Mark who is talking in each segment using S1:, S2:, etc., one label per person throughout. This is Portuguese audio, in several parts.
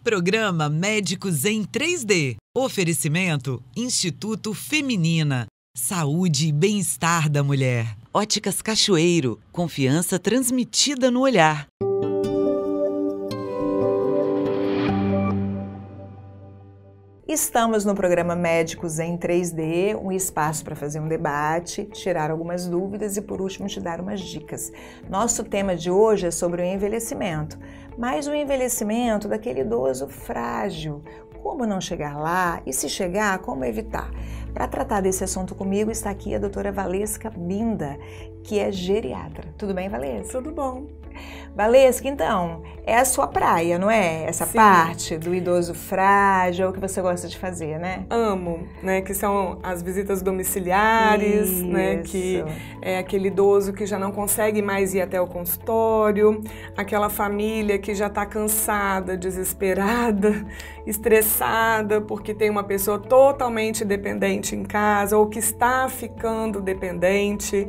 S1: Programa Médicos em 3D. Oferecimento Instituto Feminina. Saúde e bem-estar da mulher. Óticas Cachoeiro. Confiança transmitida no olhar.
S2: Estamos no programa Médicos em 3D, um espaço para fazer um debate, tirar algumas dúvidas e, por último, te dar umas dicas. Nosso tema de hoje é sobre o envelhecimento, mas o envelhecimento daquele idoso frágil. Como não chegar lá e, se chegar, como evitar? Para tratar desse assunto comigo está aqui a doutora Valesca Binda, que é geriatra. Tudo bem, Valesca?
S3: Tudo bom.
S2: Valesca, então, é a sua praia, não é? Essa
S3: Sim.
S2: parte do idoso frágil, o que você gosta de fazer, né?
S3: Amo, né? Que são as visitas domiciliares,
S2: Isso.
S3: né? Que é aquele idoso que já não consegue mais ir até o consultório, aquela família que já está cansada, desesperada, estressada, porque tem uma pessoa totalmente dependente em casa ou que está ficando dependente.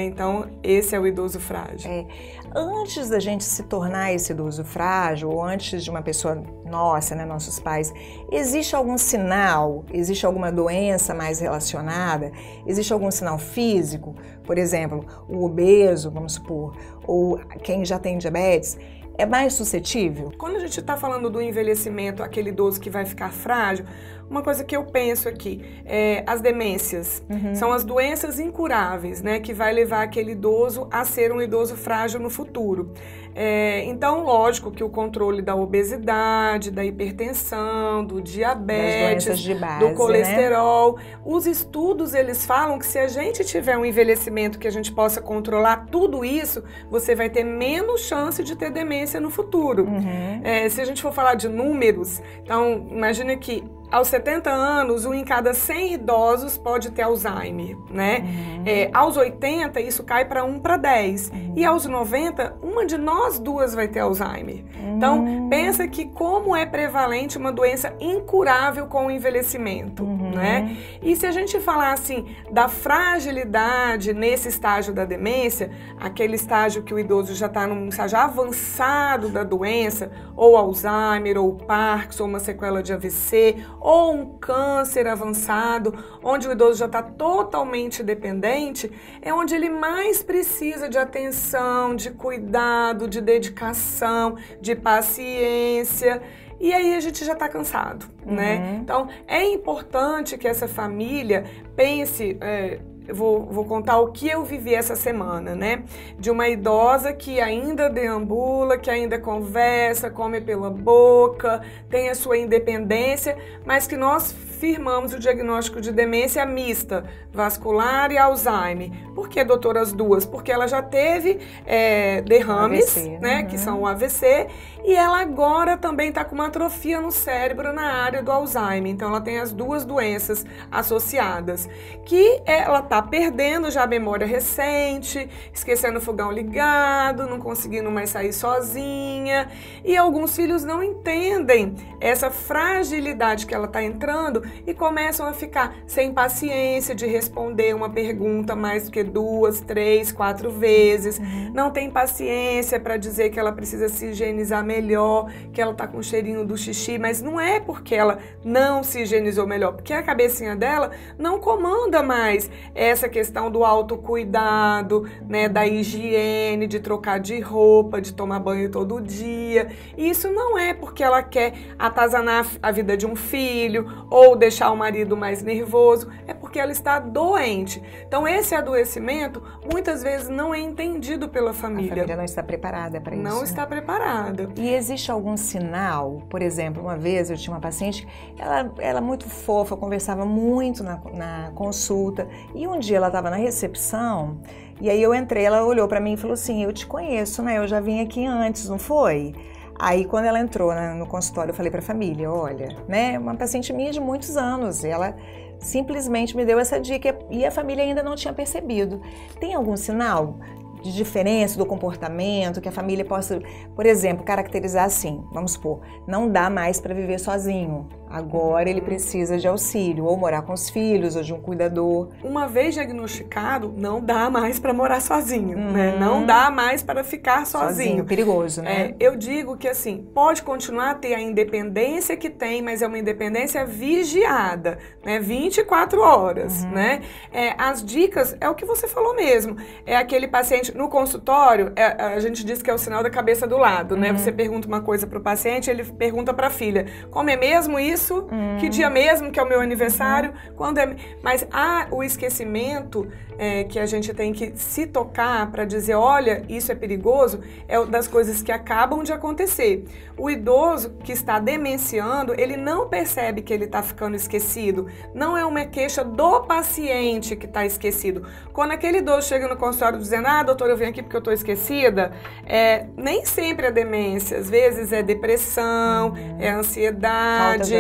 S3: Então, esse é o idoso frágil.
S2: Antes da gente se tornar esse idoso frágil, ou antes de uma pessoa nossa, né, nossos pais, existe algum sinal, existe alguma doença mais relacionada, existe algum sinal físico? Por exemplo, o obeso, vamos supor, ou quem já tem diabetes, é mais suscetível?
S3: Quando a gente está falando do envelhecimento, aquele idoso que vai ficar frágil, uma coisa que eu penso aqui é as demências. São as doenças incuráveis, né, que vai levar aquele idoso a ser um idoso frágil no futuro. Então, lógico que o controle da obesidade, da hipertensão, do diabetes,
S2: de base,
S3: do colesterol. Né? Os estudos, eles falam que se a gente tiver um envelhecimento que a gente possa controlar tudo isso, você vai ter menos chance de ter demência no futuro. Se a gente for falar de números, então, imagina que aos 70 anos, 1 em cada 100 idosos pode ter Alzheimer, né? Aos 80, isso cai para 1 para 10. E aos 90, uma de nós duas vai ter Alzheimer. Então, pensa que como é prevalente uma doença incurável com o envelhecimento, né? E se a gente falar assim da fragilidade nesse estágio da demência, aquele estágio que o idoso já está num estágio avançado da doença, ou Alzheimer, ou Parkinson, ou uma sequela de AVC, ou um câncer avançado, onde o idoso já está totalmente dependente, é onde ele mais precisa de atenção, de cuidado, de dedicação, de paciência. E aí a gente já está cansado, né? Então, é importante que essa família pense... Eu vou contar o que eu vivi essa semana, né? De uma idosa que ainda deambula, que ainda conversa, come pela boca, tem a sua independência, mas que nós firmamos o diagnóstico de demência mista, vascular e Alzheimer. Por que, doutora, as duas? Porque ela já teve derrames, AVC, né? Que são o AVC, e ela agora também está com uma atrofia no cérebro na área do Alzheimer. Então, ela tem as duas doenças associadas, que ela está perdendo já a memória recente, esquecendo o fogão ligado, não conseguindo mais sair sozinha. E alguns filhos não entendem essa fragilidade que ela está entrando e começam a ficar sem paciência de responder uma pergunta mais do que 2, 3, 4 vezes. Não tem paciência para dizer que ela precisa se higienizar melhor, que ela está com o cheirinho do xixi, mas não é porque ela não se higienizou melhor, porque a cabecinha dela não comanda mais essa questão do autocuidado, né, da higiene, de trocar de roupa, de tomar banho todo dia. E isso não é porque ela quer atazanar a vida de um filho ou deixar o marido mais nervoso, é porque ela está doente. Então, esse adoecimento muitas vezes não é entendido pela família.
S2: A família não está preparada para isso.
S3: Não está preparada.
S2: E existe algum sinal? Por exemplo, uma vez eu tinha uma paciente, ela muito fofa, conversava muito na consulta, e um dia ela estava na recepção, e aí eu entrei, ela olhou para mim e falou assim: eu te conheço, né? Eu já vim aqui antes, não foi? Aí, quando ela entrou no consultório, eu falei para a família: olha, né, uma paciente minha de muitos anos, ela simplesmente me deu essa dica e a família ainda não tinha percebido. Tem algum sinal de diferença do comportamento, que a família possa, por exemplo, caracterizar assim, vamos supor, não dá mais para viver sozinho. Agora ele precisa de auxílio, ou morar com os filhos, ou de um cuidador.
S3: Uma vez diagnosticado, não dá mais para morar sozinho, né? Não dá mais para ficar sozinho.
S2: Perigoso, né?
S3: Eu digo que assim, pode continuar a ter a independência que tem, mas é uma independência vigiada, né? 24 horas, né? As dicas, é o que você falou mesmo, é aquele paciente no consultório, a gente diz que é o sinal da cabeça do lado, né? Você pergunta uma coisa para o paciente, ele pergunta para a filha, como é mesmo isso? Que dia mesmo que é o meu aniversário? Quando é? Mas há o esquecimento que a gente tem que se tocar para dizer, olha, isso é perigoso, é das coisas que acabam de acontecer. O idoso que está demenciando, ele não percebe que ele está ficando esquecido. Não é uma queixa do paciente que está esquecido. Quando aquele idoso chega no consultório dizendo, doutor, eu vim aqui porque eu estou esquecida, nem sempre é demência. Às vezes é depressão, é ansiedade,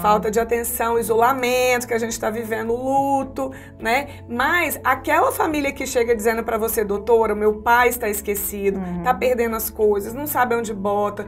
S3: falta de atenção, isolamento, que a gente está vivendo, luto, né? Mas aquela família que chega dizendo para você, doutora, meu pai está esquecido, está perdendo as coisas, não sabe onde bota,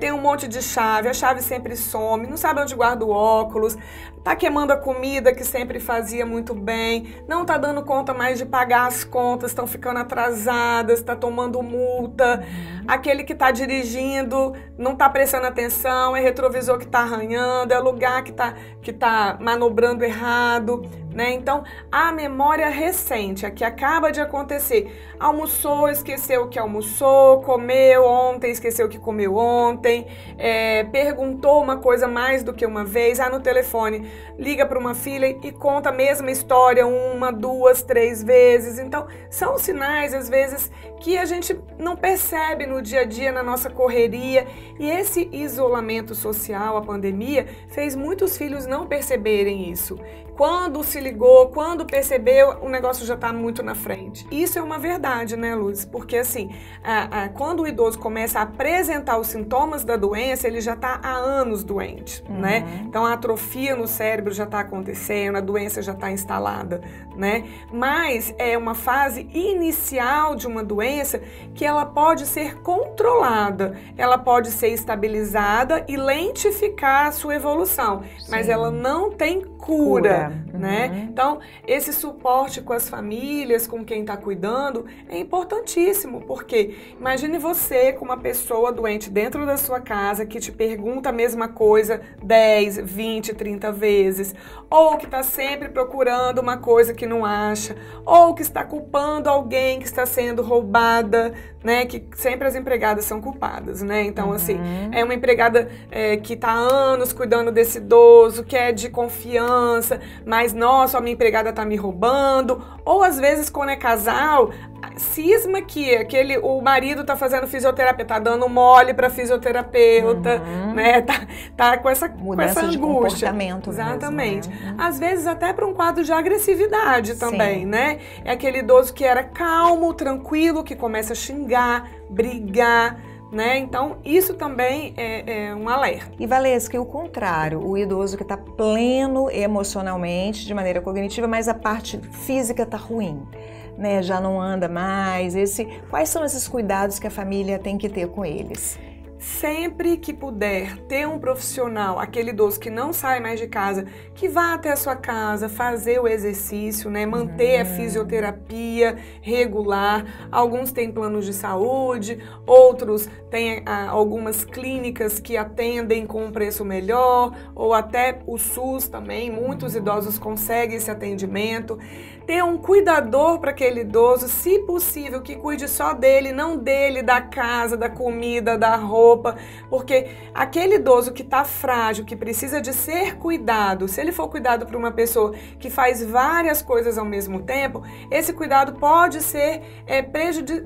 S3: tem um monte de chave, a chave sempre some, não sabe onde guarda o óculos, está queimando a comida que sempre fazia muito bem, não está dando conta mais de pagar as contas, estão ficando atrasadas, está tomando multa, aquele que está dirigindo não está prestando atenção, é retrovisor que está arranhando, é lugar que tá manobrando errado, né? Então, a memória recente, a que acaba de acontecer, almoçou, esqueceu o que almoçou, comeu ontem, esqueceu o que comeu ontem, perguntou uma coisa mais do que uma vez, no telefone, liga para uma filha e conta a mesma história 1, 2, 3 vezes. Então, são sinais, às vezes, que a gente não percebe no dia a dia, na nossa correria, e esse isolamento social, a pandemia, fez muitos filhos não perceberem isso. Quando se ligou, quando percebeu, o negócio já está muito na frente. Isso é uma verdade, né, Luz? Porque, assim, quando o idoso começa a apresentar os sintomas da doença, ele já está há anos doente, né? Então, a atrofia no cérebro já está acontecendo, a doença já está instalada, né? Mas é uma fase inicial de uma doença que ela pode ser controlada, ela pode ser estabilizada e lentificar a sua evolução, mas ela não tem cura. Né? Então, esse suporte com as famílias, com quem está cuidando, é importantíssimo, porque imagine você com uma pessoa doente dentro da sua casa que te pergunta a mesma coisa 10, 20, 30 vezes, ou que está sempre procurando uma coisa que não acha, ou que está culpando alguém que está sendo roubada, né? Que sempre as empregadas são culpadas, né? Então, assim, é uma empregada que está há anos cuidando desse idoso, que é de confiança, mas, nossa, a minha empregada tá me roubando. Ou, às vezes, quando é casal, cisma que o marido tá fazendo fisioterapia, tá dando mole pra fisioterapeuta, né? Tá com essa angústia.
S2: De comportamento.
S3: Exatamente.
S2: Mesmo, né?
S3: Às vezes, até para um quadro de agressividade também, né? É aquele idoso que era calmo, tranquilo, que começa a xingar, brigar, né? Então, isso também é um alerta.
S2: E, Valesca, o contrário, o idoso que está pleno emocionalmente, de maneira cognitiva, mas a parte física está ruim, né? Já não anda mais. Quais são esses cuidados que a família tem que ter com eles?
S3: Sempre que puder ter um profissional, aquele idoso que não sai mais de casa, que vá até a sua casa, fazer o exercício, né? Manter a fisioterapia regular. Alguns têm planos de saúde, outros têm algumas clínicas que atendem com um preço melhor, ou até o SUS também, muitos idosos conseguem esse atendimento. Ter um cuidador para aquele idoso, se possível, que cuide só dele, não dele, da casa, da comida, da roupa, porque aquele idoso que está frágil, que precisa de ser cuidado, se ele for cuidado por uma pessoa que faz várias coisas ao mesmo tempo, esse cuidado pode ser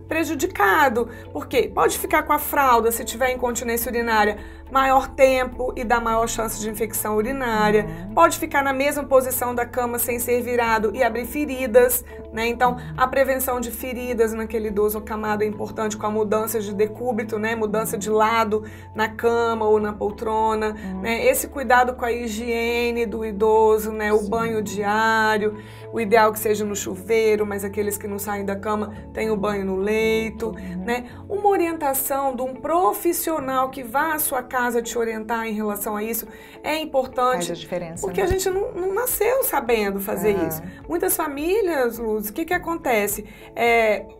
S3: prejudicado, porque pode ficar com a fralda se tiver incontinência urinária, maior tempo e dá maior chance de infecção urinária. Pode ficar na mesma posição da cama sem ser virado e abrir feridas, né? Então, a prevenção de feridas naquele idoso acamado é importante com a mudança de decúbito, né? Mudança de lado na cama ou na poltrona, né? Esse cuidado com a higiene do idoso, né? O banho diário, o ideal que seja no chuveiro, mas aqueles que não saem da cama tem o banho no leito, né? Uma orientação de um profissional que vá à sua casa te orientar em relação a isso é importante.
S2: Faz a diferença,
S3: porque
S2: né?
S3: a gente não nasceu sabendo fazer isso. Muitas famílias, Luz, o que acontece?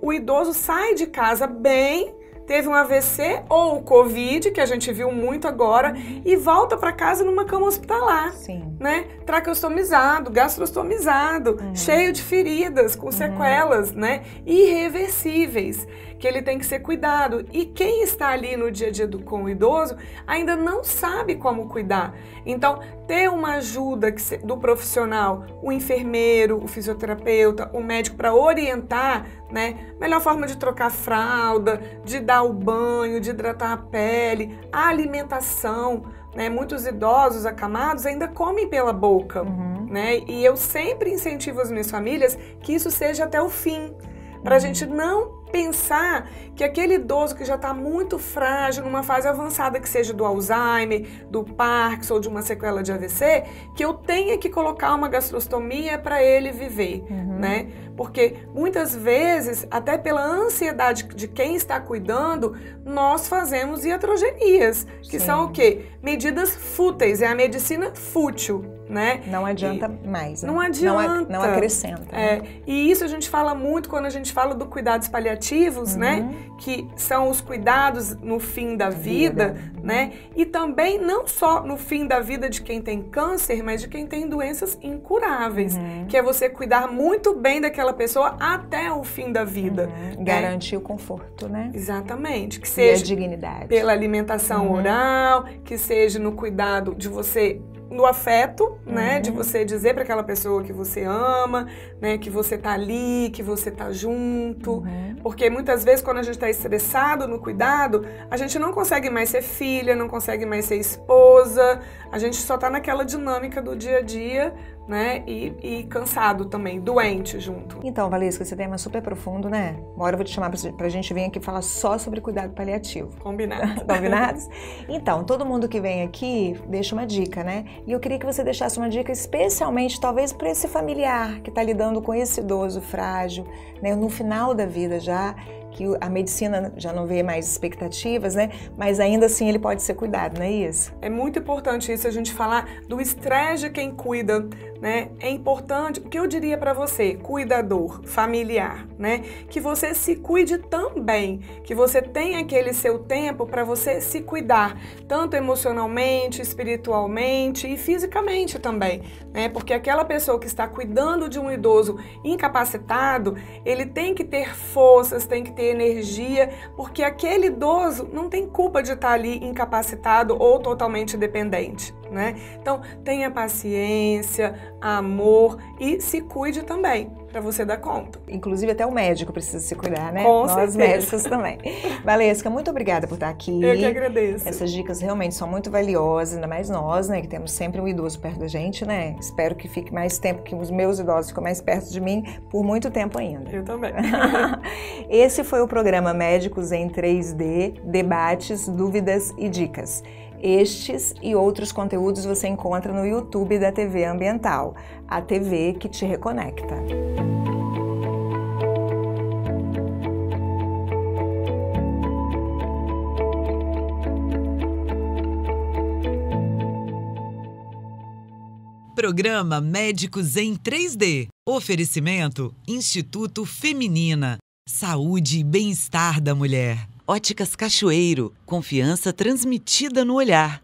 S3: O idoso sai de casa bem, teve um AVC ou o Covid, que a gente viu muito agora, e volta para casa numa cama hospitalar, né? Traqueostomizado, gastrostomizado, cheio de feridas, com sequelas, né? Irreversíveis, que ele tem que ser cuidado. E quem está ali no dia a dia com o idoso ainda não sabe como cuidar. Então, ter uma ajuda do profissional, o enfermeiro, o fisioterapeuta, o médico, para orientar, né? Melhor forma de trocar fralda, de dar o banho, de hidratar a pele, a alimentação, né? Muitos idosos acamados ainda comem pela boca, né? E eu sempre incentivo as minhas famílias que isso seja até o fim, para a gente não pensar que aquele idoso que já está muito frágil, numa fase avançada, que seja do Alzheimer, do Parkinson ou de uma sequela de AVC, que eu tenha que colocar uma gastrostomia para ele viver, né? Porque muitas vezes, até pela ansiedade de quem está cuidando, nós fazemos iatrogenias, que são o quê? Medidas fúteis, é a medicina fútil, né?
S2: Não adianta mais. Né?
S3: Não adianta.
S2: Não acrescenta. Né?
S3: E isso a gente fala muito quando a gente fala do cuidados paliativos, né? Que são os cuidados no fim da vida, né? E também não só no fim da vida de quem tem câncer, mas de quem tem doenças incuráveis, que é você cuidar muito bem daquela pessoa até o fim da vida. Né?
S2: Garantir o conforto, né?
S3: Exatamente. Que seja
S2: a dignidade.
S3: Pela alimentação oral, que seja no cuidado de você, no afeto, né? De você dizer para aquela pessoa que você ama, né? Que você tá ali, que você tá junto. Porque muitas vezes quando a gente tá estressado no cuidado, a gente não consegue mais ser filha, não consegue mais ser esposa, a gente só tá naquela dinâmica do dia a dia, né? E cansado também, doente junto.
S2: Então, Valesca, esse tema é super profundo, né? Uma hora eu vou te chamar pra gente vir aqui falar só sobre cuidado paliativo.
S3: Combinado.
S2: Combinados? Então, todo mundo que vem aqui deixa uma dica, né? E eu queria que você deixasse uma dica especialmente, talvez, para esse familiar que está lidando com esse idoso frágil, né? No final da vida já, que a medicina já não vê mais expectativas, né? Mas ainda assim ele pode ser cuidado, não é isso?
S3: É muito importante isso, a gente falar do estresse de quem cuida, né? É importante, o que eu diria para você, cuidador, familiar, né? Que você se cuide também, que você tenha aquele seu tempo para você se cuidar, tanto emocionalmente, espiritualmente e fisicamente também, né? Porque aquela pessoa que está cuidando de um idoso incapacitado, ele tem que ter forças, tem que ter energia, porque aquele idoso não tem culpa de estar ali incapacitado ou totalmente dependente, né? Então, tenha paciência, amor e se cuide também, para você dar conta.
S2: Inclusive até o médico precisa se cuidar, né?
S3: Com
S2: Nós
S3: certeza.
S2: médicos também. Valesca, muito obrigada por estar aqui.
S3: Eu que agradeço.
S2: Essas dicas realmente são muito valiosas, ainda mais nós, né? Que temos sempre um idoso perto da gente, né? Espero que fique mais tempo, que os meus idosos fiquem mais perto de mim por muito tempo ainda.
S3: Eu também.
S2: Esse foi o programa Médicos em 3D, debates, dúvidas e dicas. Estes e outros conteúdos você encontra no YouTube da TV Ambiental, a TV que te reconecta.
S1: Programa Médicos em 3D. Oferecimento Instituto Feminina. Saúde e bem-estar da mulher. Óticas Cachoeiro. Confiança transmitida no olhar.